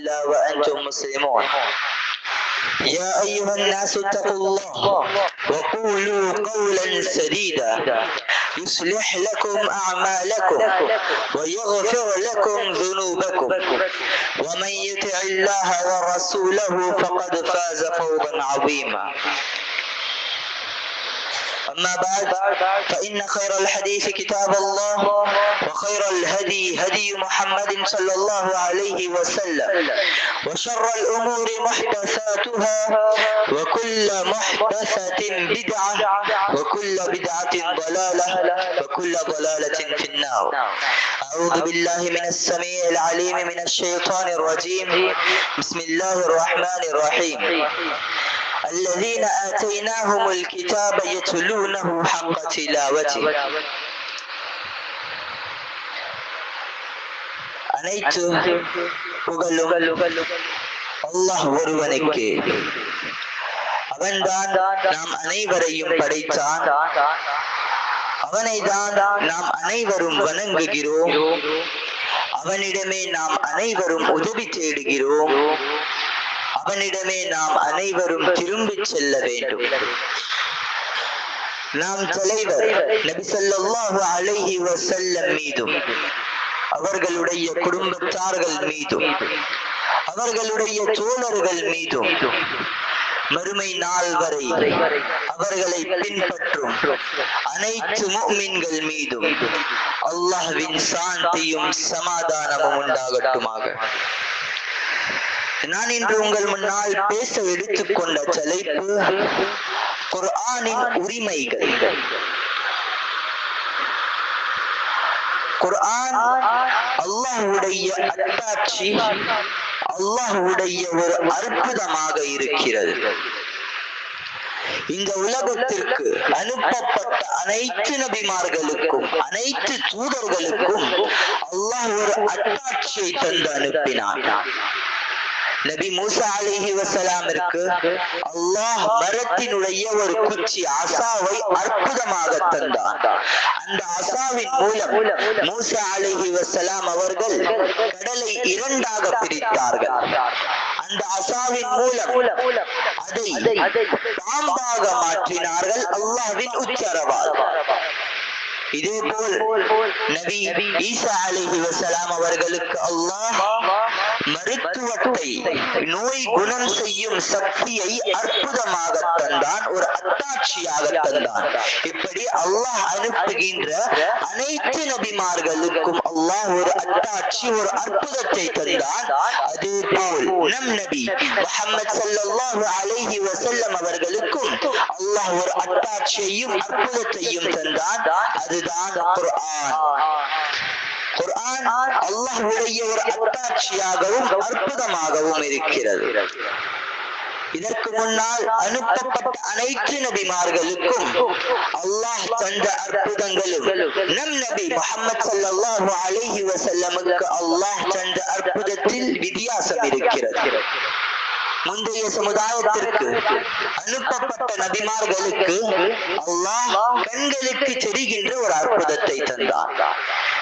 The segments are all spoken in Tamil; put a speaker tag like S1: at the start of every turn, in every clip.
S1: إلا وأنتم مسلمون. يا أيها الناس اتقوا الله وقولوا قولا سديدا يصلح لكم أعمالكم ويغفر لكم ذنوبكم ومن يطع الله ورسوله فقد فاز فوزا عظيما. أما بعد فإن خير الحديث كتاب الله وخير الهدي هدي محمد صلى الله عليه وسلم وشر الأمور محدثاتها وكل محدثة بدعة وكل بدعة ضلالة وكل ضلالة في النار. أعوذ بالله من السميع العليم من الشيطان الرجيم. بسم الله الرحمن الرحيم. الذين آتيناهم الكتاب يتلونه حق تلاوته. அனைத்து புகழும் அல்லாஹ் ஒருவனுக்கு. அவன்தான் நாம் அனைவரையும் படைத்தான். அவனைதான் நாம் அனைவரும் வணங்குகிறோம். அவனிடமே நாம் அனைவரும் உதவி தேடுகிறோம். அவனிடமே நாம் அனைவரும் திரும்பி செல்ல வேண்டும். நாம் தலைவர் நபி ஸல்லல்லாஹு அலைஹி வஸல்லம் மீதும் அவர்களுடைய குடும்பத்தார்கள் மீதும் அவர்களுடைய தோழர்கள் மீதும் மறுமை நாள் வரை அவர்களை பின்பற்றும் அனைத்து முஃமின்கள் மீதும் அல்லாஹ்வின் சாந்தியும் சமாதானமும் உண்டாகட்டுமாக. நான் இன்று உங்கள் முன்னால் பேச எடுத்துக்கொண்ட தலைப்பு குர்ஆனின் உரிமைகள். குர்ஆன் அல்லாஹ்வுடைய அத்தாட்சி, அல்லாஹ்வுடைய ஒரு அற்புதமாக இருக்கிறது. இந்த உலகத்திற்கு அனுப்பப்பட்ட அனைத்து நபிமார்களுக்கும் அனைத்து தூதர்களுக்கும் அல்லாஹ் ஒரு அத்தாட்சியை தந்து அனுப்பினான். நபி மூசா அலைஹி வஸலாமிற்கு அல்லாஹ் மரத்தினுடைய ஒரு குச்சி அசாவை அற்புதமாக தந்தான். அந்த அசாவின் மூலம் மூசா அலைஹி வஸலாம் அவர்கள் கடலை இரண்டாக பிரித்தார்கள். அந்த அசாவின் மூலம் அதை பாம்பாக மாற்றினார்கள் அல்லாஹ்வின் உத்தரவால். இதேபோல் நபி ஈசா அலைஹி வஸலாம் அவர்களுக்கு அல்லாஹ் மருத்துவத்தை, நோய் குணம் செய்யும் சக்தியை அற்புதமாக தந்தான், ஒரு அத்தாட்சியாக தந்தான். இப்படி அல்லாஹ் அனுப்புகின்ற அனைத்து நபிமார்களுக்கும் அல்லாஹ் ஒரு அத்தாட்சி, ஒரு அற்புதத்தை தந்தான். அதேபோல் நம் நபி முஹம்மது ஸல்லல்லாஹு அலைஹி வஸல்லம் அவர்களுக்கும் அல்லாஹ் ஒரு அத்தாட்சியையும் அற்புதத்தையும் தந்தான். அதுதான் குர்ஆன். குர்ஆன் அல்லாஹ்வுடைய ஒரு அத்தாட்சியாகவும் அற்புதமாகவும் இருக்கிறது. இதற்கு முன்னால் அனுப்பப்பட்ட அனைத்து நபிமார்களுக்கும் அல்லாஹ் தந்த அற்புதங்களும் நம் நபி முஹம்மது ஸல்லல்லாஹு அலைஹி வஸல்லமுக்கு அல்லாஹ் தந்த அற்புதத்தில் வித்தியாசம் இருக்கிறது. முந்தைய சமுதாயத்திற்கு அனுப்பப்பட்ட நபிமார்களுக்கு அல்லாஹ் கண்களுக்கு தெரிகின்ற ஒரு அற்புதத்தை தந்தார்.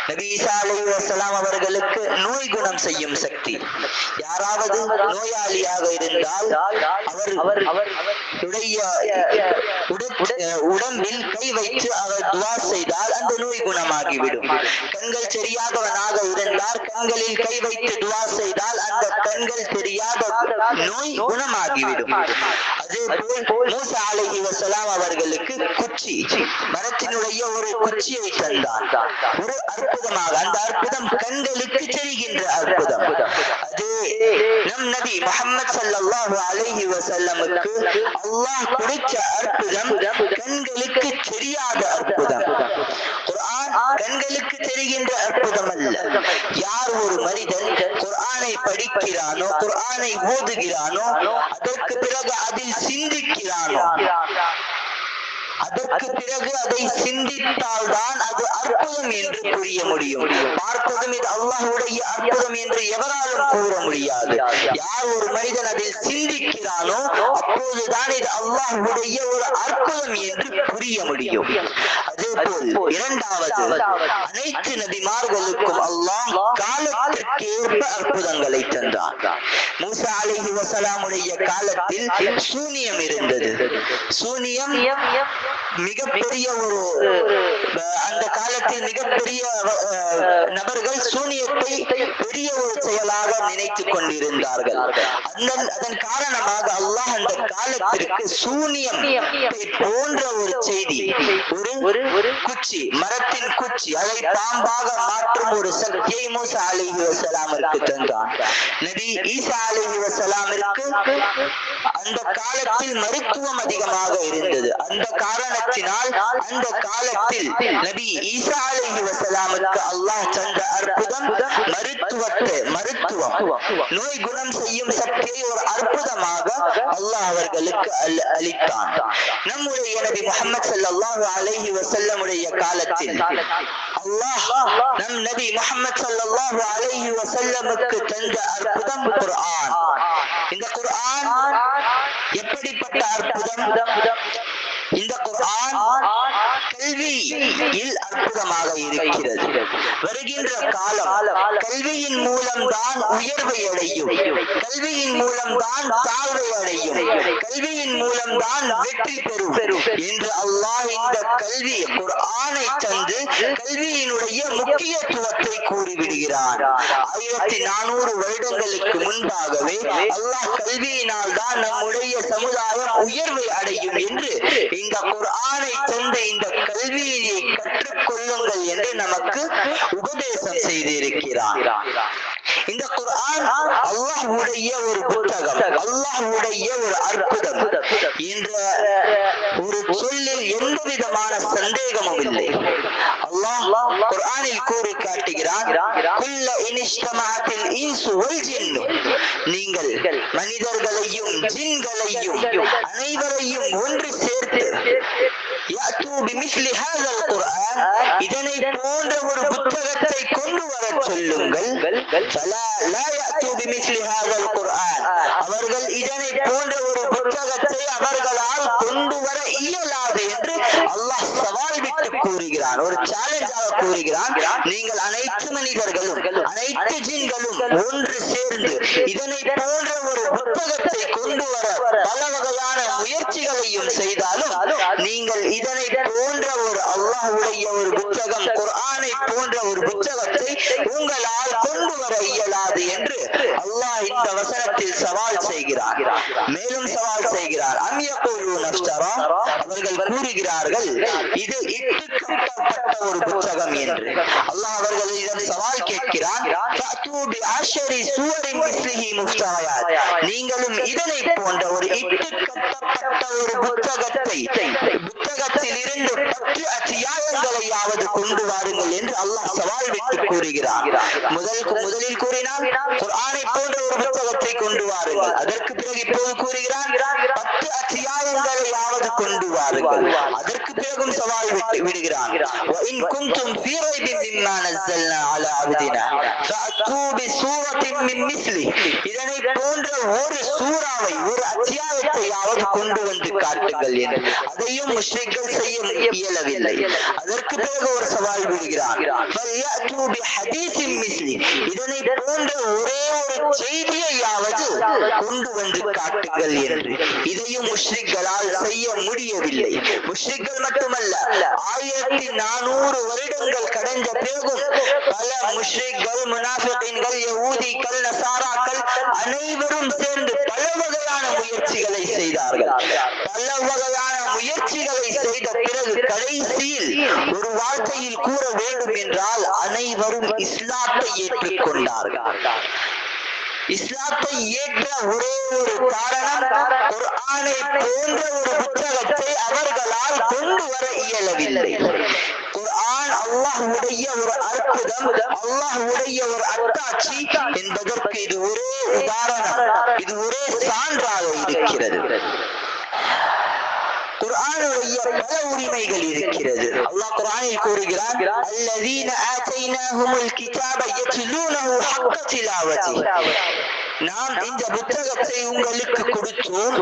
S1: நபி ஈசா அலைஹி வஸலாம் அவர்களுக்கு நோய் குணம் செய்யும் சக்தி. யாராவது நோயாளியாக இருந்தால் அவருடைய உடம்பில் கை வைத்து அவர் துஆ செய்தால் அந்த நோய் குணமாகிவிடும். கண்கள் தெரியாதவனாக இருந்தால் கண்களில் கை வைத்து துஆ செய்தால் அந்த கண்கள் தெரியாத நோய் குணமாகிவிடும். அதேபோல் மூசா அலைஹி வஸலாம் அவர்களுக்கு குச்சி, மரத்தினுடைய ஒரு குச்சியை தந்தான். ஒரு அற்புதமாக, அந்த அற்புதம் கண்களுக்கு தெரிகின்ற அற்புதம். அதே நம் நபி முஹம்மது ஸல்லல்லாஹு அலைஹி வஸல்லமுக்கு அல்லாஹ் கொடுத்த அற்புதம் கண்களுக்கு தெரியாத அற்புதம். குர்ஆன் கண்களுக்கு தெரிகின்ற அற்புதம் அல்ல. யார் ஒரு மனிதன் குர்ஆனை படிக்கிறானோ, குர்ஆனை ஓதுகிறானோ, அதற்கு பிறகு அதில் சிந்திக்கிறானோ, அதற்கு பிறகு அதை சிந்தித்தால் தான் அது அற்புதம் என்று புரிய முடியும். பார்த்ததும் இது அல்லாஹ்வுடைய அற்புதம் என்று எவராலும் கூற முடியாது. யார் ஒரு மனிதன் அதில் சிந்திக்கிறானோ அப்போதுதான் இது அல்லாஹ்வுடைய ஒரு அற்புதம் என்று புரிய முடியும். அதே அதுபோல் இரண்டாவது அனைத்து நபிமார்களுக்கும் அல்லாஹ் காலத்திற்கு ஏற்ப அற்புதங்களை தந்தான். மூசா அலைஹி வஸலாமுடைய காலத்தில் சூனியம் இருந்தது. சூனியம் மிகப்பெரிய ஒரு அந்த காலத்தில் மிகப்பெரிய நபர்கள் சூனியத்தை பெரிய ஒரு செயலாக நினைத்துக் கொண்டிருந்தார்கள். அதன் காரணமாக அல்லாஹ் அந்த காலத்திற்கு சூனியம் போன்ற ஒரு செய்தி, ஒரு குச்சி, மரத்தின் குச்சி, அதை பாம்பாக மாற்றும் ஒரு சக்தியை மூசா அலைஹி வஸலாமிற்கு தந்தான். நபி ஈசா அலைஹி வஸலாமிற்கு அந்த காலத்தில் மருத்துவம் அதிகமாக இருந்தது. அந்த காரணத்தினால் அந்த காலத்தில் நபி ஈசா அலைஹி வஸலாமுக்கு அல்லாஹ் தந்த அற்புதம் மருத்துவம், நோய் குணம் செய்யும் சக்தியை ஒரு அற்புதமாக அல்லாஹ் அவர்களுக்கு அளித்தான். நம்முடைய நபி முஹம்மது ஸல்லல்லாஹு அலைஹி வஸல்லமுடைய காலத்தில் அல்லாஹ் நம் நபி முஹம்மது ஸல்லல்லாஹு அலைஹி வஸல்லமுக்கு தந்த அற்புதம் குர்ஆன். இந்த குர்ஆன் எப்படிப்பட்ட அற்புதம்? இந்த குர்ஆன் கல்வியில் அற்புதமாக இருக்கிறது. வருகின்ற காலம் கல்வியின் மூலம்தான் உயர்வை அடையும், கல்வியின் மூலம்தான் தாழ்வை அடையும், கல்வியின் மூலம்தான் வெற்றி பெறும் என்று அல்லாஹ் இந்த கல்வி குர்ஆனை தந்து கல்வியினுடைய முக்கியத்துவத்தை கூறிவிடுகிறான். 1400 வருடங்களுக்கு முன்பாகவே அல்லாஹ் கல்வியினால் தான் நம்முடைய சமுதாயம் உயர்வை அடையும் என்று இந்த குர்ஆனை தந்து இந்த கல்வியை கற்றுக்கொள்ளுங்கள் என்று நமக்கு உபதேசம் செய்திருக்கிறான். இந்த குர்ஆன் அல்லாஹ்வுடைய ஒரு புத்தகம், அல்லாஹ்வுடைய ஒரு அற்புதம் என்ற ஒரு சொல்லில் எந்த விதமான சந்தேகமும் இல்லை. அல்லாஹ் குர்ஆனில் கூறி காட்டுகிறான், குல்ல இன்ஸ்தமஅத்தில் இன்சு வல் ஜின்னு, நீங்கள் மனிதர்களையும் ஜின்களையும் அனைவரையும் ஒன்று சேர்த்து யாத்து பிமிஸ்லி ஹாதல் குர்ஆன், இதனை போன்ற ஒரு புத்தகத்தை கொண்டு வர சொல்லுங்கள். ஃபலா லா யாத்து பிமிஸ்லி ஹாதல் குர்ஆன், அவர்கள் இதனை போன்ற ஒரு புத்தகத்தை அவர்களால் கொண்டு வர இயலாது என்று அல்லாஹ் சவால் விட்டு கூறுகிறான், ஒரு சேலஞ்சாக கூறுகிறான். நீங்கள் அனைத்து மனிதர்களும் அனைத்து ஜின்களும் ஒன்று சேர்ந்து இதனை போன்ற ஒரு புத்தகத்தை கொண்டு வர பல வகையான முயற்சிகளையும் செய்தாலும் நீங்கள் இதனை போன்ற ஒரு அல்லாஹ்வுடைய ஒரு புத்தகம், குர்ஆனை போன்ற ஒரு புத்தகத்தை உங்களால் கொண்டு வர இயலாது என்று அல்லாஹ் இந்த வசனத்தில் சவால் செய்கிறார். மேலும் சவால் செய்கிறார், அம் யகூலூன இஃப்தரா, அவர்கள் கூறுகிறார்கள் இது இட்டுக்கட்டப்பட்ட ஒரு புத்தகம் என்று. அல்லாஹ் அவர்கள் இதன் சவால் கேட்கிறான், ஃபஅது பிஅஷரி சூவரின் மிஸ்லிஹி முஃப்தரயாத், நீங்களும் இதனை போன்ற ஒரு இட்டுக்கட்டப்பட்ட ஒரு புத்தகத்தில் இருந்து 10 அத்தியாயங்களையாவது கொண்டு வாருங்கள் என்று அல்லாஹ் சவால் விட்டு கூறுகிறார். முதலில் கூறினார் குர்ஆனை போன்ற ஒரு புத்தகத்தை கொண்டு வாருங்கள். அதற்கு பிறகு இப்போது கூறுகிறார் 10 அத்தியாயங்களையாவது கொண்டு வாருங்கள். அதற்கு பிறகும் சவால் விடுகிறான், وَإِن كُنتُمْ فِي رَيْبٍ مِّمَّا نَزَّلْنَا عَلَى عَبْدِنَا فَأْتُوا بِسُورَةٍ مِّن مِّثْلِهِ, இதனை போன்ற ஒரு சூராவை, ஒரு அத்தியாயத்தையாவது கொண்டு வந்து காட்டுங்கள் என்று. அதையும் முஷ்ரிக்கள் செய்ய இயலவில்லை. அதற்கு பிறகு ஒரு சவால் விடுகிறான், فَلْيَأْتُوا بِحَدِيثٍ مِّثْلِهِ, இதனை போன்ற ஒரே ஒரு செய்தியையாவது கொண்டு வந்து காட்டுங்கள் என்று. இதையும் முஷ்ரிக்களால் செய்ய முடியவில்லை. முஷ்ரிக்கள் மட்டுமல்ல, 1400 வருடங்கள் கடந்த பிறகும் பல முஷ்ரிக்கள், முனாஃபிகீன்கள், யஹூதிகள், நசாராக்கள் அனைவரும் சேர்ந்து பல வகையான முயற்சிகளை செய்தார்கள். பல வகையான முயற்சிகளை செய்த பிறகு கடைசியில் ஒரு வார்த்தையில் கூற வேண்டும் என்றால் அனைவரும் இஸ்லாத்தை ஏற்றுக்கொண்டார்கள். இஸ்லாத்தை ஏற்ற ஒரே ஒரு காரணம், குர்ஆனை போன்ற ஒரு புத்தகத்தை அவர்களால் கொண்டு வர இயலவில்லை. குர்ஆன் அல்லாஹ்வுடைய ஒரு அற்புதம், அல்லாஹ்வுடைய ஒரு அத்தாட்சி என்பதற்கு இது ஒரே உதாரணம், இது ஒரே சான்றாக இருக்கிறது. குர்ஆனுடைய பல உரிமைகள் இருக்கிறது. அல்லாஹ் குர்ஆனில் கூறுகிறான், அல்லதீன ஆதைனாஹுமுல் கிதாப யத்லூனஹு ஹக்க திலாவதி, நாம் இந்த புத்தகத்தை உங்களுக்கு கொடுத்தோம்,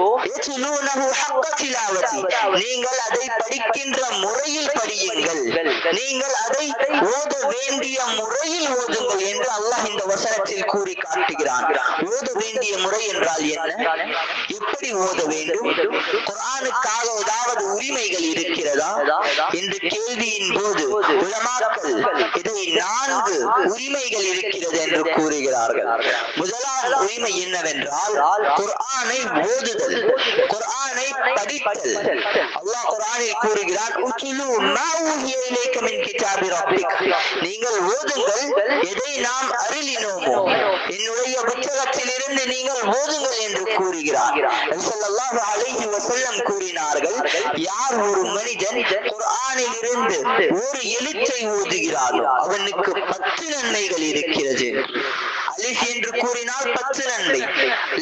S1: நீங்கள் அதை படிக்கின்ற முறையில் படியுங்கள், நீங்கள் அதை ஓத வேண்டிய முறையில் ஓதுங்கள் என்று அல்லாஹ் இந்த வசனத்தில் கூறி காட்டுகிறான். ஓத வேண்டிய முறை என்றால் என்ன? எப்படி ஓத வேண்டும்? குர்ஆனுக்காக ஏதாவது உரிமைகள் இருக்கிறதா என்று கேள்வியின் போது உலமாக்கள் இதை 4 உரிமைகள் இருக்கிறது என்று கூறுகிறார்கள். முதலாவது உரிமை என்னவென்றால் குர்ஆனை ஓதுதல், குர்ஆனை படித்தல். அல்லாஹ் குர்ஆனில் கூறுகிறான், உத்லு மா ஊஹிய இலைக மின் கிதாபி ரப்பிக், நீங்கள் ஓதுங்கள் எதை நாம் அருளினோமோ என்னுடைய புத்தகத்திலிருந்து நீங்கள் ஓதுங்கள் என்று கூறுகிறார். ஸல்லல்லாஹு அலைஹி வஸல்லம் கூறினார்கள், யார் ஒரு மனிதன் குர்ஆனில் இருந்து ஒரு எழுத்தை ஓதுகிறாரோ அவனுக்கு 10 நன்மைகள் இருக்கிறது. அலிஃப் என்று கூறினால் 10 நன்மை,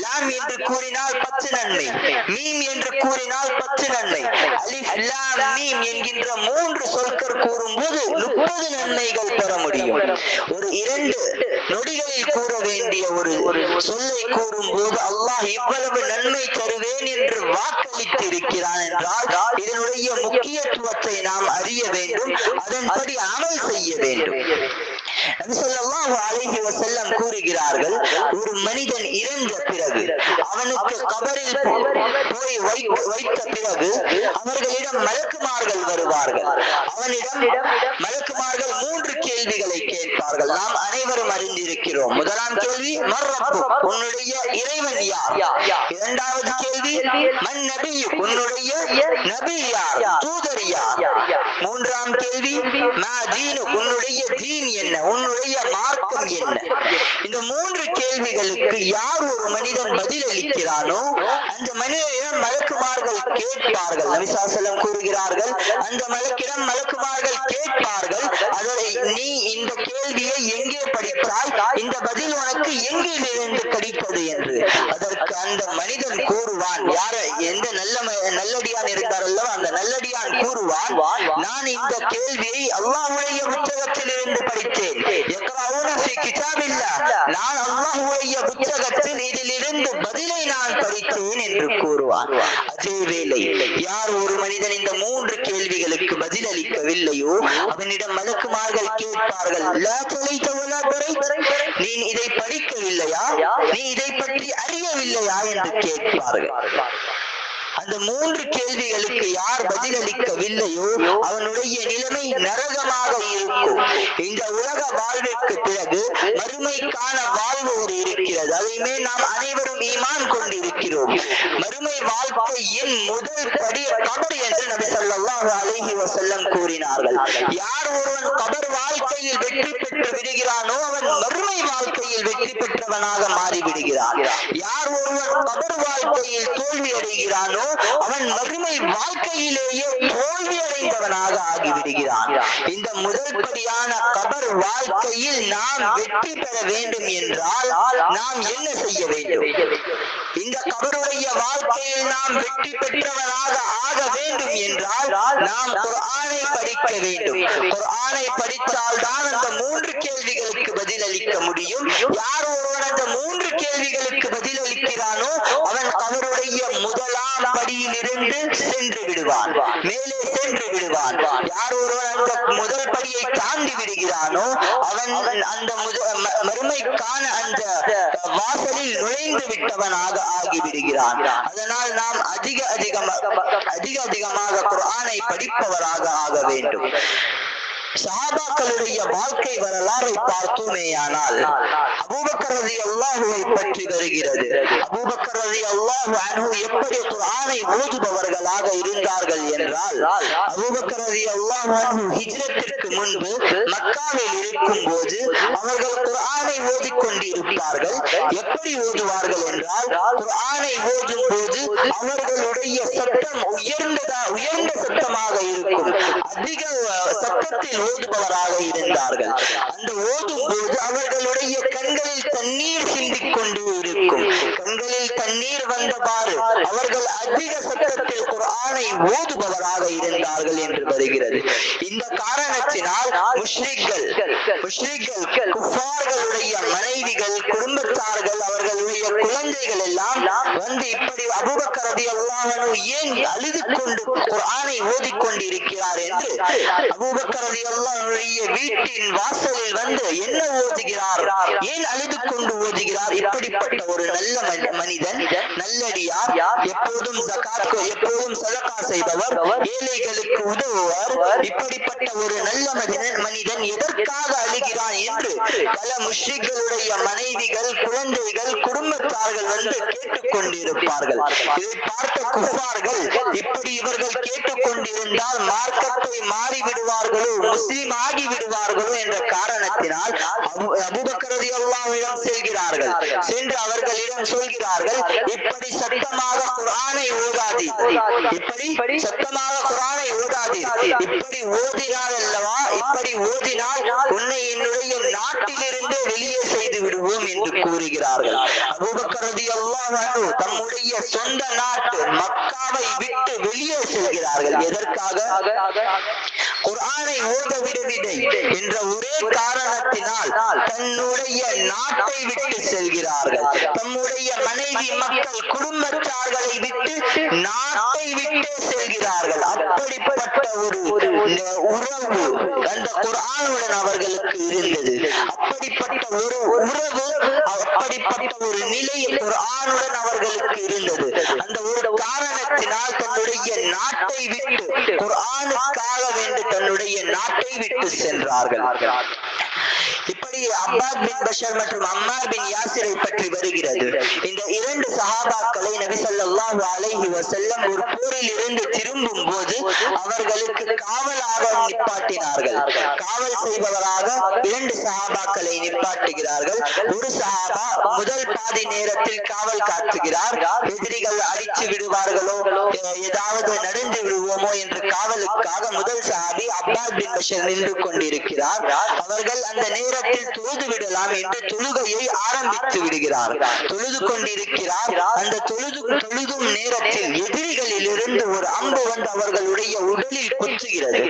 S1: லாம் என்று கூறினால் 10 நன்மை, மீம் என்று கூறினால் 10 நன்மை. அலிஃப் லாம் மீம் என்கின்ற 3 சொற்கள் கூறும்போது 30 நன்மைகள் பெற முடியும். ஒரு 2 நொடிகளில் கூற வேண்டிய ஒரு சொல்லை கூறும்போது அல்லாஹ் இவ்வளவு நன்மை தருவேன் என்று வாக்களித்து இருக்கிறான் என்றால் இதனுடைய முக்கியத்துவத்தை நாம் அறிய வேண்டும், அதன்படி அமல் செய்ய வேண்டும். நபி ஸல்லல்லாஹு அலைஹி வஸல்லம் கூறுகிறார்கள், ஒரு மனிதன் இறந்த பிறகு அவனுக்கு கபரில் போய் வைத்த பிறகு அவர்களிடம் மலக்குமார்கள் வருவார்கள். அவனிடம் மலக்குமார்கள் 3 கேள்விகளை கேட்பார்கள். நாம் அனைவரும் அறிந்திருக்கிறோம். முதலாம் கேள்வி மர் ரப்புக், உன்னுடைய இறைவன் யார்? இரண்டாவது கேள்வி மன் நபியுக், உன்னுடைய நபி யார், தூதர் யார்? மூன்றாம் கேள்வி மா தீனுக், உன்னுடைய தீன் என்ன, உன்னுடைய மார்க்கம் என்ன? இந்த 3 கேள்விகளுக்கு யார் ஒரு மனிதன் பதில் அளிக்கிறானோ அந்த மனிதனிடம் மலக்குமார்கள் கேட்பார்கள். நபி ஸல்லல்லாஹு அலைஹி வஸல்லம் கூறுகிறார்கள், அந்த மலக்கிடம் மலக்குமார்கள் கேட்பார்கள், அதை நீ இந்த கேள்வியை எங்கே படித்தாய், இந்த பதில் உனக்கு எங்கிலிருந்து கிடைத்தது என்று. அதற்கு அந்த மனிதன் கூறுவான், யார எந்த நல்லடியான் இருந்தாரல்லோ அந்த நல்லடியான் கூறுவான், நான் இந்த கேள்வியை அல்லாஹ்வுடைய புத்தகத்தில் இருந்து படித்தேன். யக்ரஊன ஃபீ கிதாபில்லாஹ், நான் அல்லாஹ்வுடைய புத்தகத்தில் இதிலிருந்து பதிலை நான் படித்தேன் என்று கூறுவான். அதேவேளை யார் ஒரு மனிதன் இந்த 3 கேள்விகளுக்கு பதில் அளிக்கவில்லையோ அவனிடம் மலக்குமார்கள் கேட்பார்கள், லா தலைத வலா தரைத, நீ இதை படிக்கவில்லையா, நீ இதை பற்றி அறியவில்லையா என்று கேட்பார்கள். அந்த 3 கேள்விகளுக்கு யார் பதில் அளிக்கவில்லையோ அவனுடைய நிலைமை நரகமாக இருக்கும். இந்த உலக வாழ்விற்கு பிறகு மறுமைக்கான வாழ்வு ஒரு இருக்கிறது, அதையுமே நாம் அனைவரும் ஈமான் கொண்டிருக்கிறோம். மறுமை வாழ்க்கையின் முதல் படி கபர் என்று நபி ஸல்லல்லாஹு அலைஹி வஸல்லம் கூறினார்கள். யார் ஒருவன் கபர் வாழ்க்கையில் வெற்றி பெற்று விடுகிறானோ அவன் மறுமை வாழ்க்கையில் வெற்றி பெற்றவனாக மாறிவிடுகிறான். யார் ஒருவன் கபர் வாழ்க்கையில் தோல்வி அடைகிறானோ அவன் மறுமை வாழ்க்கையிலேயே தோல்வி அடைந்தவனாக ஆகிவிடுகிறான். இந்த முதல் படியான கபர் வாழ்க்கையில் நாம் வெற்றி பெற வேண்டும் என்றால் நாம் என்ன செய்ய வேண்டும்? இந்த கபருடைய வாழ்க்கையில் நாம் வெற்றி பெற்றவனாக ஆக வேண்டும் என்றால் நாம் குர்ஆனை படிக்க வேண்டும். குர்ஆனை படித்தால் தான் அந்த 3 கேள்விகளுக்கு பதில் அளிக்க முடியும். யார் ஒருவன் அந்த 3 கேள்விகளுக்கு பதில் அளிக்கிறானோ அவன் கபருடைய முதலாம் படியில் இருந்து சென்று விடுவான், மேலே சென்று விடுவான். யார் ஒருவன் அந்த முதல் படியை தாண்டி விடுகிறானோ அவன் அந்த மறுமைக்கான அந்த வாசலில் நுழைந்து விட்டவனாக ஆகிவிடுகிறான். அதனால் நாம் அதிகமாக குர்ஆனை படிப்பவராக ஆக வேண்டும். சஹாபாக்களுடைய வாழ்க்கை வரலாறை பார்த்தோமேயானால் அபூபக்கர் ரலியல்லாஹுவை பற்றி வருகிறது. அபூபக்கர் ரலியல்லாஹு அன்ஹு எப்படி குர்ஆனை ஓதுபவர்களாக இருந்தார்கள் என்றால், அபூபக்கர் ரலியல்லாஹு அன்ஹு ஹிஜ்ரத்திற்கு முன்பு மக்காவில் இருக்கும் போது அவர்கள் குர்ஆனை ஓதிக்கொண்டிருப்பார்கள். எப்படி ஓதுவார்கள் என்றால், குர்ஆனை ஓதும் போது அவர்களுடைய சத்தம் உயர்ந்த சத்தமாக இருக்கும். அதிக சத்தத்தில் ஓதுபவராக இருந்தார்கள். அந்த ஓதும் போது அவர்களுடைய கண்களில் தண்ணீர் சிந்திக் கொண்டு இருக்கும். கண்களில் தண்ணீர் வந்தவாறு அவர்கள் அதிக சத்தத்தில் குர்ஆனை ஓதுபவராக இருந்தார்கள் என்று வருகிறது. இந்த காரணத்தினால் முஷ்ரிக்கள் குஃபார்களுடைய மனைவிகள், குடும்பத்தார்கள் அவர்களுடைய குழந்தைகள் எல்லாம் வந்து இப்படி அபூபக்கர் ரலியல்லாஹு அன்ஹு ஏன் அழுது கொண்டு குர்ஆனை ஓதிக்கொண்டிருக்கிறார் என்று அபூபக்கர் ரலியல்லாஹு அன்ஹுடைய வீட்டின் வாசலில் வந்து என்ன ஓதுகிறார், ஏன் அழுது கொண்டு ஓதுகிறார்? இப்படிப்பட்ட ஒரு நல்ல மனிதன், நல்லடியார், எப்போதும் ஜகாத், எப்போதும் சதகா செய்பவர், ஏழைகளுக்கு உதவுவார், இப்படிப்பட்ட ஒரு நல்ல மனிதன் எதற்காக அழுகிறான் என்று பல முஷ்ரிக்களுடைய மனைவிகள், குழந்தைகள், குடும்பத்தார்கள் வந்து கேட்டுக்கொண்டிருப்பார்கள். இதை பார்த்த குஃபார்கள் இப்படி இவர்கள் கேட்டுக்கொண்டிருந்தால் மார்க்கத்தை மாறிவிடுவார்களோ, முஸ்லிம் ஆகி விடுவார்களோ என்ற காரணத்தினால் அபூபக்கர் ரலியல்லாஹு அன்ஹு செல்கிறார்கள். சென்று அவர்களிடம் சொல்கிறார்கள், இப்படி சத்தமாக குர்ஆனை ஓதாதீர், இப்படி சத்தமாக குர்ஆனை ஓதாதீர், இப்படி ஓதினால் அல்லவா, இப்படி ஓதினால் உன்னை என்னுடைய நாட்டிலிருந்து வெளியே செய்து விடுவோம் என்று கூறுகிறார்கள். அபூபக்கர் ரலியல்லாஹு அன்ஹு தம்முடைய சொந்த நாட்டு மக்காவை விட்டு வெளியே செல்கிறார்கள். எதற்காக? குர்ஆனை ஓத விடவில்லை என்ற ஒரே காரணத்தினால் தன்னுடைய நாட்டை விட்டு செல்கிறார்கள். தம்முடைய மனைவி, மக்கள், குடும்பத்தார்களை விட்டு நாட்டை விட்டு செல்கிறார்கள். அப்படிப்பட்ட ஒரு உறவு அந்த குர்ஆனுடன் அவர்களுக்கு இருந்தது. அப்படிப்பட்ட ஒரு உறவு, அப்படிப்பட்ட ஒரு நிலை குர்ஆனுடன் அவர்களுக்கு இருந்தது. அந்த ஒரு காரணத்தினால் தன்னுடைய நாட்டை விட்டு, குர்ஆனுக்காக வேண்டி தன்னுடைய நாட்டை விட்டு சென்றார்கள். இப்படி அப்பாஸ் பின் பஷர் மற்றும் அம்மார் பின் யாசிரை பற்றி வருகிறது. இந்த இரண்டு சஹாபாக்களை நபி ஸல்லல்லாஹு அலைஹி வஸல்லம் ஒரு போரில் இருந்து திரும்பும் போது அவர்களுக்கு காவலாக நிப்பாட்டினார்கள். காவல் செய்பவராக இரண்டு சஹாபாக்களை நிப்பாட்டுகிறார்கள். ஒரு சஹாபா முதல் பாதி நேரத்தில் காவல் காட்டுகிறார். எதிரிகள் அடித்து விடுவார்களோ, ஏதாவது நடந்து விடுவோமோ என்று காவலுக்காக முதல் சஹாபி அப்பாஸ் பின் பஷர் நின்று கொண்டிருக்கிறார். அவர்கள் அந்த நேரத்தில் தொழுது விடலாம் என்று தொழுகையை ஆரம்பித்து விடுகிறார். தொழுது கொண்டிருக்கிறார். அந்த தொழுதும் நேரத்தில் எதிரிகளில் இருந்து ஒரு அம்பு வந்து அவர்களுடைய உடலில் குத்துகிறது.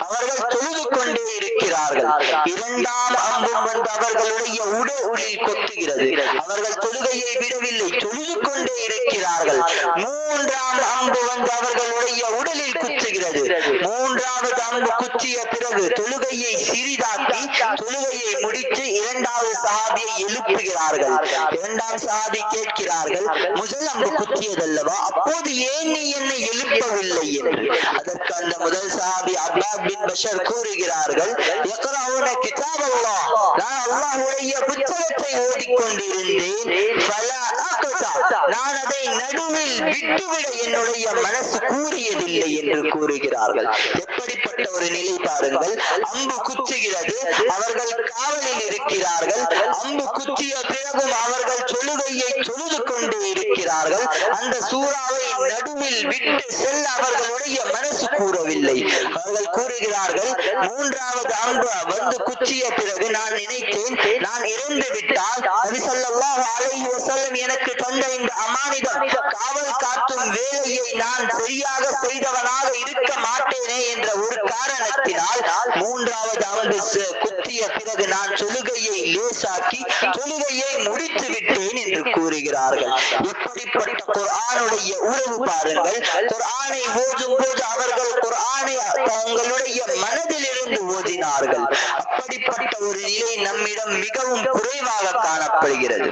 S1: அவர்கள் தொழுது கொண்டே இருக்கிறார்கள். இரண்டாம் அம்பும் வந்து அவர்களுடைய உடலில் கொத்துகிறது. அவர்கள் தொழுகையை விடவில்லை, தொழுது கொண்டே இருக்கிறார்கள். மூன்றாம் அம்பு வந்து அவர்களுடைய உடலில் குத்துகிறது. மூன்றாவது அம்பு குத்திய பிறகு தொழுகையை சிறிதாக்கி தொழுகையை முடித்து இரண்டாவது சஹாபியை எழுப்புகிறார்கள். இரண்டாம் சஹாபி கேட்கிறார்கள், முதல் அம்பு குத்தியதல்லவா, அப்போது ஏன் நீ என்னை எழுப்பவில்லை என்று. அதற்கு அந்த முதல் சஹாபி அப்பாஸ் பின் பஷர் கூறுகிறார்கள், யக்ரவுன கிதாபல்லாஹ், நான் அல்லாஹ்வுடைய புத்தகத்தை ஓதிக்கொண்டிருந்தேன். ஃபலா அக்ஸா, நான் அதை நடுவில் விட்டுவிட என்னுடைய மனசு கூறியதில்லை என்று கூறுகிறார்கள். எப்படிப்பட்ட ஒரு நிலை பாருங்கள். அம்பு குத்துகிறது, அவர்கள் காவலில் இருக்கிறார்கள். அம்பு குத்திய பிறகும் அவர்கள் தொழுகையை தொழுது கொண்டு இருக்கிறார்கள். அந்த சூறாவை நடுவில் விட்டு செல்ல அவர்களுடைய மனசு கூறவில்லை. அவர்கள் கூறுகிறார்கள், மூன்றாவது அம்பு வந்து குத்திய பிறகு நான் நினைத்தேன், நான் இறந்து விட்டால் நபி ஸல்லல்லாஹு அலைஹி வஸல்லம் எனக்கு தந்த இந்த அமானிதம், காவல் காட்டும் வேலையை நான் சரியாக செய்தவனாக இருக்க மாட்டேனே என்ற ஒரு காரணத்தினால் மூன்றாவது அம்பு குத்திய பிறகு நான் தொழுகையை லேசாக்கி தொழுகையை முடித்து விட்டேன் என்று கூறுகிறார்கள். எப்படிப்பட்ட குர்ஆனுடைய உறவு பாருங்கள். குர்ஆனை ஓதும் போது அவர்கள் குர்ஆனை தங்களுடைய மனதில் இருந்து ஓதினார்கள். அப்படிப்பட்ட ஒரு நிலை நம்மிடம் மிகவும் குறைவாக காணப்படுகிறது.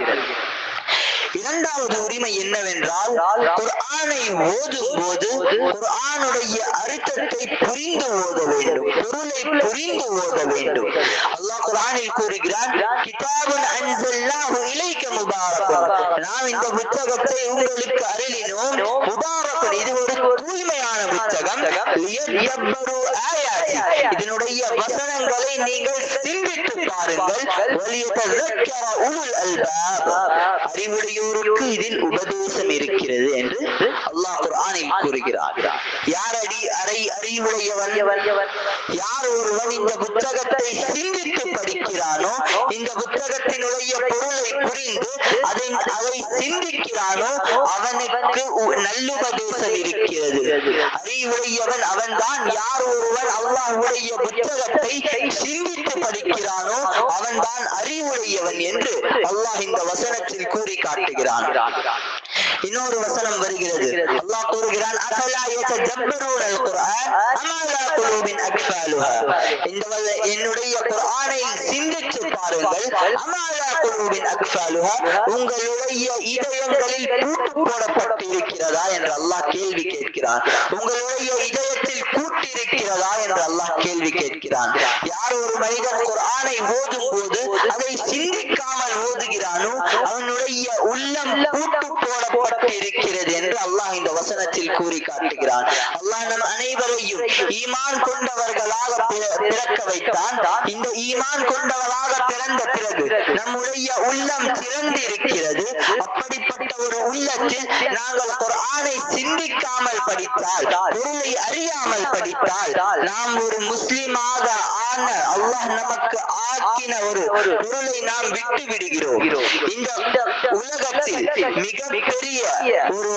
S1: இரண்டாவது உரிமை என்னவென்றால், குர்ஆனை ஓதும் போது குர்ஆனுடைய அர்த்தத்தை புரிந்து ஓத வேண்டும், பொருளை புரிந்து ஓத வேண்டும். அல்லாஹ் குர்ஆனில் கூறுகிறான், கிதாபுன் அன்ஸல்னாஹு இலைக முபாரக்குன், நாம் இந்த புத்தகத்தை உங்களுக்கு அருளினோம். முபாரக்குன், இது ஒரு தூய்மையான புத்தகம். லியதப்பரு ஆயாதி, இதனுடைய வசனங்களை நீங்கள் சிந்தித்து பாருங்கள். வலியதக்கர உலுல் அல்பாப், அறிவுடையோருக்கு இதில் உபதேசம் இருக்கிறது என்று அல்லாஹ் குர்ஆனில் கூறுகிறார். யார் அறிவுடையவன்? யார் ஒருவன் இந்த புத்தகத்தை சிந்தித்து படிக்கிறானோ, இந்த புத்தகத்தினுடைய பொருளை புரிந்து அதை சிந்திக்கிறான் படிக்கிறானோ அவனுக்கு நல்லுபதேசம் இருக்கிறது. அறிவுடையவன் அவன்தான் யார் ஒருவன் அல்லாஹ்வுடைய புத்தகத்தை சிந்தித்து படிக்கிறானோ அவன்தான் அறிவுடையவன் என்று அல்லாஹ் இந்த வசனத்தில் கூறி காட்டுகிறான். இன்னொரு வசனம் வருகிறது. அல்லாஹ் கூறுகிறான், அஃபலா யததப்பரூனல் குர்ஆன் அமா லா குலூபின் அக்ஃபாலுஹா. என்னுடைய குர்ஆனை சிந்தித்து பாருங்கள். அமா லா குலூபின் அக்ஃபாலுஹா, உங்களுடைய இதயங்களில் பூட்டு போடப்பட்டு இருக்கிறதா என்று அல்லாஹ் கேள்வி கேட்கிறான். உங்களுடைய இதயத்தில் கூட்டு இருக்கிறதா என்று அல்லாஹ் கேள்வி கேட்கிறான். யார் ஒரு மனிதன் குர்ஆனை ஓதும் போது அதை சிந்திக்காமல் ஓதுகிறானோ அவனுடைய உள்ளம் பூட்டு போடப்பட்டு இருக்கிறது என்று அல்லாஹ் இந்த வசனத்தில் கூறி காட்டுகிறான். அல்லாஹ் நம் அனைவரையும் ஈமான் கொண்டவர்களாக பிறக்க வைத்தான். இந்த ஈமான் கொண்டவர்களாக பிறந்த பிறகு நம்முடைய உள்ளம் திறந்து இருக்கிறது. அப்படிப்பட்ட ஒரு உள்ளத்தில் நாங்கள் குர்ஆனை சிந்திக்காமல் படித்தால், பொருளை அறியாமல் படித்தால், நாம் ஒரு முஸ்லிமாக ஆன அல்லாஹ் நமக்கு ஆக்கின ஒரு பொருளை நாம் விட்டு விடுகிறோம். இந்த உலகத்தில் மிகப்பெரிய ஒரு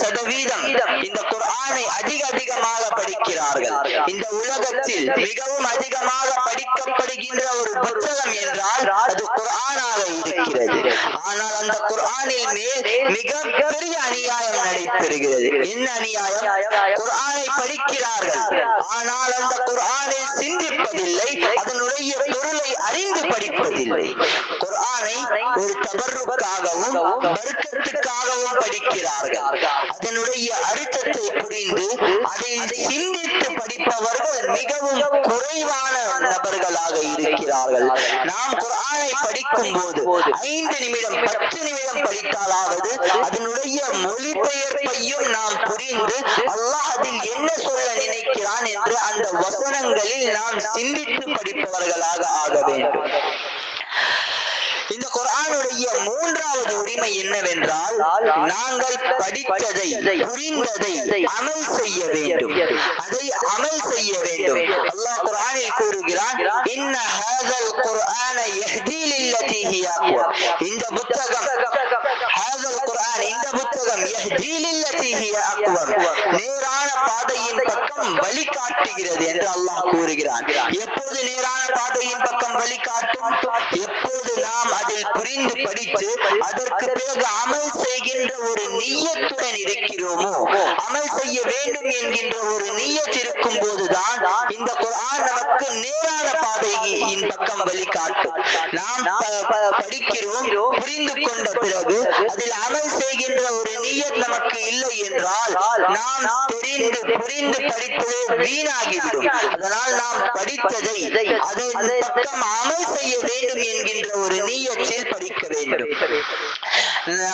S1: சதவீதம் இந்த குர்ஆனை அதிகமாக படிக்கிறார்கள். இந்த உலகத்தில் மிகவும் அதிகமாக படிக்கப்படுகின்ற ஒரு புத்தகம் என்றால் அது குர்ஆனாக இருக்கிறது. ஆனால் அந்த குர்ஆனில் மேல் மிகப்பெரிய அநியாயம் நடைபெறுகிறது. என்ன அநியாயம்? குர்ஆனை படிக்கிறார்கள், ஆனால் அந்த குர்ஆனை சிந்திப்பதில்லை, அதனுடைய பொருளை அறிந்து படிப்பதில்லை. குர்ஆனை ஒரு தபர்ருக்காகவும் பர்க்கத்துக்காகவும் படிக்கிறார்கள். அதனுடைய அர்த்தத்தை புரிந்து அதை சிந்தித்து படிப்பவர்கள் மிகவும் குறைவான நபர்களாக இருக்கிறார்கள். நாம் குர்ஆனை படிக்கும் போது 5 நிமிடம் 10 நிமிடம் படித்தாலாவது அதனுடைய மொழிபெயர்ப்பையும் நாம் புரிந்து அல்லாஹ் அதில் என்ன சொல்ல நினைக்கிறான் என்று அந்த வசனங்களில் நாம் சிந்தித்து படிப்பவர்களாக ஆக வேண்டும். இந்த குர்ஆனுடைய 3வது உரிமை என்னவென்றால், நாங்கள் படித்ததை புரிந்ததை அமல் செய்ய வேண்டும். அதை அமல் செய்ய வேண்டும். அல்லாஹ் குர்ஆனில் கூறுகிறான், இன்ன ஹாதல் குர்ஆன யஹ்தி லில்லதி ஹிய அக்வம். இந்த புத்தகம் ஹாதல் குர்ஆன், இந்த புத்தகம் யஹ்தி லில்லதி ஹிய அக்வம், நேரான பாதையின் பக்கம் வழிகாட்டுகிறது என்று அல்லாஹ் கூறுகிறான். எப்போது நேரான பாதையின் பக்கம் வழிகாட்டும்? எப்போது நாம் அதில் புரிந்து படித்து அதற்கு பிறகு அமல் செய்கின்ற ஒரு நிய்யத்துடன் இருக்கிறோமோ, அமல் செய்ய வேண்டும் என்கின்ற ஒரு நிய்யத் இருக்கும் போதுதான் இந்த குர்ஆன் நமக்கு நேரான பாதையின் பக்கம் வழிகாட்டும். நாம் படிக்கிறோம், புரிந்து கொண்ட பிறகு அதில் அமல் செய்கின்ற ஒரு நிய்யத் நமக்கு இல்லை என்றால் நாம் தெரிந்து புரிந்து படிப்பது வீணாகிவிடும். அதனால் நாம் படித்ததை அதன் பக்கம் அமல் செய்ய வேண்டும் என்கின்ற ஒரு நிய்யத்தில் படிக்க வேண்டும்.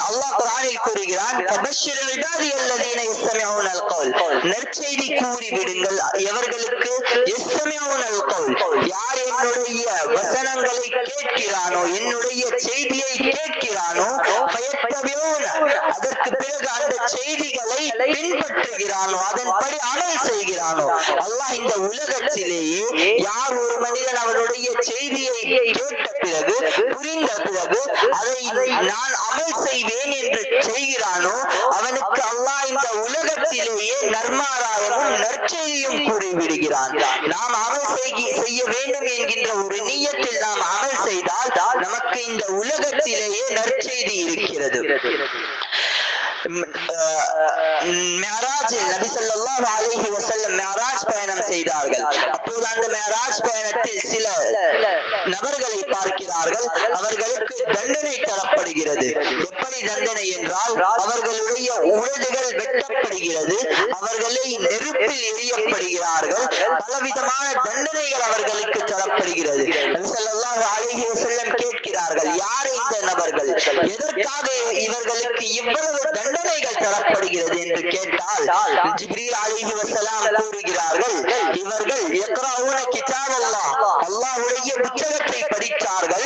S1: அல்லாஹ் குர்ஆனில் கூறுகிறான், தபஷ்ஷிர் இபாதியல்லதீன யஸ்தமிஊனல் கௌல், நற்செய்தி கூறி விடுங்கள் எவர்களுக்கு யஸ்தமிஊனல் கௌல், யார் என்னுடைய வசனங்களை கேட்கிறானோ, என்னுடைய செய்தியை கேட்கிறானோ, ஃபயத்தபிஊன, அதற்கு பிறகு அந்த செய்திகளை பின்பற்றுகிறானோ, அதன்படி அமல் செய்கிறானோ. அல்லாஹ் இந்த உலகத்திலேயே யார் ஒரு மனிதன் அவருடைய செய்தியை கேட்ட பிறகு புரிந்த பிறகு அதை நான் அமல் செய்வேன் என்று செய்கிறானோ அவனுக்கு அல்லாஹ் இந்த உலகத்திலேயே நன்மாராயமும் நற்செய்தியும் கூறிவிடுகிறான். நாம் அமல் செய்ய வேண்டும் என்கின்ற ஒரு நிய்யத்தில் நாம் அமல் செய்தால் நமக்கு இந்த உலகத்திலேயே நற்செய்தி இருக்கிறது. மிஅராஜில் நபி ஸல்லல்லாஹு அலைஹி வஸல்லம் மிஅராஜ் பயணம் செய்தார்கள். அப்போது அந்த மிஅராஜ் பயணத்தில் சில நபர்களை பார்க்கிறார்கள். அவர்களுக்கு தண்டனை தரப்படுகிறது. எப்படி தண்டனை என்றால், அவர்களுடைய உடல்கள் வெட்டப்படுகிறது, அவர்களை நெருப்பில் எரியப்படுகிறார்கள், பலவிதமான தண்டனைகள் அவர்களுக்கு தரப்படுகிறது. நபி ஸல்லல்லாஹு அலைஹி வஸல்லம் கேட்கிறார்கள், யார் இந்த நபர்கள், எதற்காக இவர்களுக்கு இவ்வளவு தண்டனைகள் தரப்படுகிறது என்று கேட்டால் ஜிப்ரீல் அலைஹி வஸலாம் கூறுகிறார்கள், இவர்கள் யக்ரஊன கிதாபல்லாஹ், அல்லாஹ்வுடைய புத்தகத்தை படித்தார்கள்,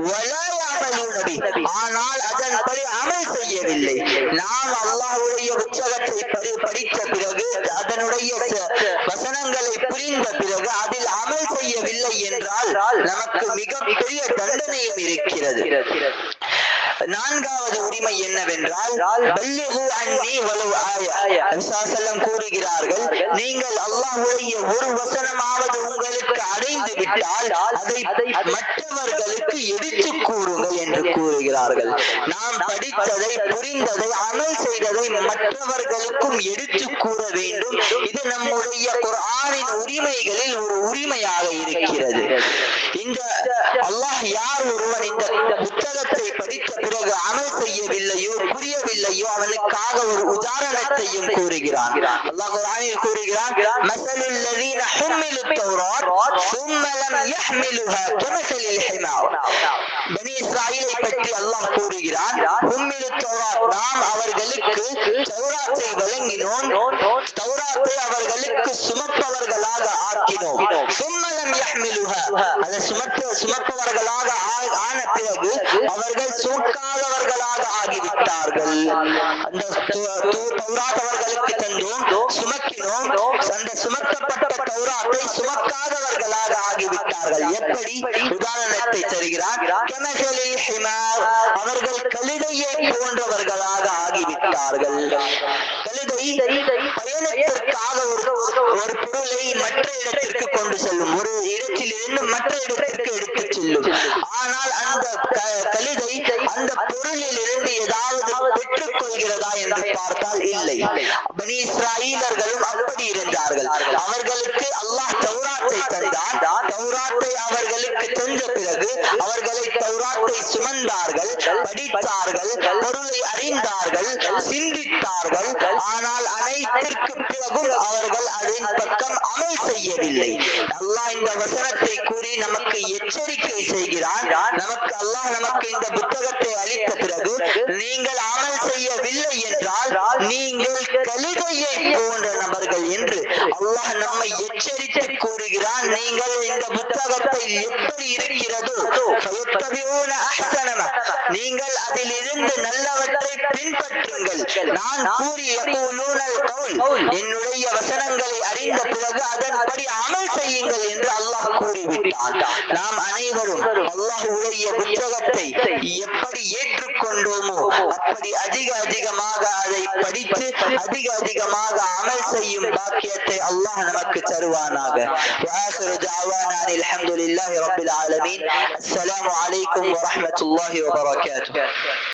S1: வலா யஅமலூன பிஹி, ஆனால் அதன்படி அமல் செய்யவில்லை. நாம் அல்லாஹ்வுடைய புத்தகத்தை படித்த பிறகு அதனுடைய வசனங்களை புரிந்த பிறகு அதில் அமல் செய்யவில்லை என்றால் நமக்கு மிகப்பெரிய தண்டனையும் இருக்கிறது. நான்காவது உரிமை என்னவென்றால் பல்லிகு அன்னி வலவ் ஆயா. நபி ஸல்லல்லாஹு அலைஹி வஸல்லம் கூறுகிறார்கள், நீங்கள் அல்லாஹ்வுடைய ஒரு வசனமாவது உங்களுக்கு அடைந்து விட்டால் அதை மற்றவர்களுக்கு எடுத்து கூறுங்கள் என்று கூறுகிறார்கள். நாம் படித்ததை, புரிந்ததை, அமல் செய்ததை மற்றவர்களுக்கும் எடுத்து கூற வேண்டும். இது நம்முடைய குர்ஆனின் உரிமைகளில் ஒரு உரிமையாக இருக்கிறது. இந்த அல்லாஹ் யார் ஒருவன் இந்த புத்தகத்தை படித்த பிறகு அமல் செய்யவில்லையோ, புரியவில்லையோ, அவனுக்காக ஒரு உதாரணத்தையும் கூறுகிறான். அல்லாஹ் குர்ஆனில் கூறுகிறான், மஸலுல் லதீன ஹும்மிலுத் தௌராத் ثم لم يحملوها كمثل الحمار. பனி இஸ்ராயீலை பற்றி அல்லாஹ் கூறுகிறான், ஹும்மிலுத் தௌராத், நாம் அவர்களுக்கு தௌராத்தை வழங்கினோம், தௌராத்தை அவர்களுக்கு சுமப்பவர்களாக ஆக்கினோம். ثم لم يحملوها, அதை சுமப்பவர்களாக ஆன பிறகு அவர்கள் சுமக்காதவர்களாக ஆகிவிட்டார்கள். அந்த தௌராத் அவர்களுக்கு தந்தோம், சுமக்கினோம், அந்த சுமக்கப்பட்ட தௌராத்தை சுமக்காதவர்களாக ஆகிவிட்டார்கள். எப்படி? உதாரணத்தை தருகிறார். கமஸலில் ஹிமார், அவர்கள் கழுதையை போன்றவர்களாக ஆகிவிட்டார்கள். கழுதை பயணத்திற்காக ஒரு பொருளை மற்ற இடத்திற்கு கொண்டு செல்லும், ஒரு இடத்திலிருந்து மற்ற இடத்திற்கு எடுத்துச் செல்லும். ஆனால் அந்த கழுதை அந்த பொருளில் இருந்து ஏதாவது பெற்றுக் கொள்கிறதா என்று பார்த்தால் இல்லை. பனி இஸ்ராயீலர்களும் அப்படி இருந்தார்கள். அவர்களுக்கு அல்லாஹ் தௌராத்தை தந்தான். தௌராத்தை அவர்களுக்கு தந்த பிறகு அவர்களை தௌராத்தை சுமந்தார்கள், படித்தார்கள், பொருளை அறிந்தார்கள், சிந்தித்தார்கள். ஆனால் அனைத்திற்கு பிறகும் அவர்கள் அதன் பக்கம் அமல் செய்யவில்லை. அல்லாஹ் இந்த வசனத்தை கூறி நமக்கு எச்சரிக்கை செய்கிறான். அல்லாஹ் நமக்கு இந்த புத்தகத்தை அளித்த பிறகு நீங்கள் அமல் செய்யவில்லை என்றால் நீங்கள் கழுதையை போன்ற நபர்கள் என்று அல்லாஹ் நம்மை எச்சரித்து கூறுகிறான். நீங்கள் இந்த புத்தகத்தை எப்படி இருக்கிறதோ நீங்கள் அதில் இருந்து நல்லவற்றை பின்பற்றுங்கள். நான் கூறிய என்னுடைய வசனங்களை அறிந்த பிறகு அதன்படி அமல் செய்யுங்கள் என்று அல்லாஹ் கூறிவிட்டான். நாம் அனைவரும் அல்லாஹ்வுடைய புத்தகத்தை எப்படி ஏற்றுக்கொண்டோமோ அப்படி அதிகமாக அதை படித்து அதிகமாக அமல் செய்யும் பாக்கியத்தை அல்லாஹ் நமக்கு தருவானாக. வஆகிரு தஅவானா அல்ஹம்துலில்லாஹி ரப்பில் ஆலமீன். அஸ்ஸலாமு அலைக்கும் வரஹ்மத்துல்லாஹி வபரகாத்துஹு.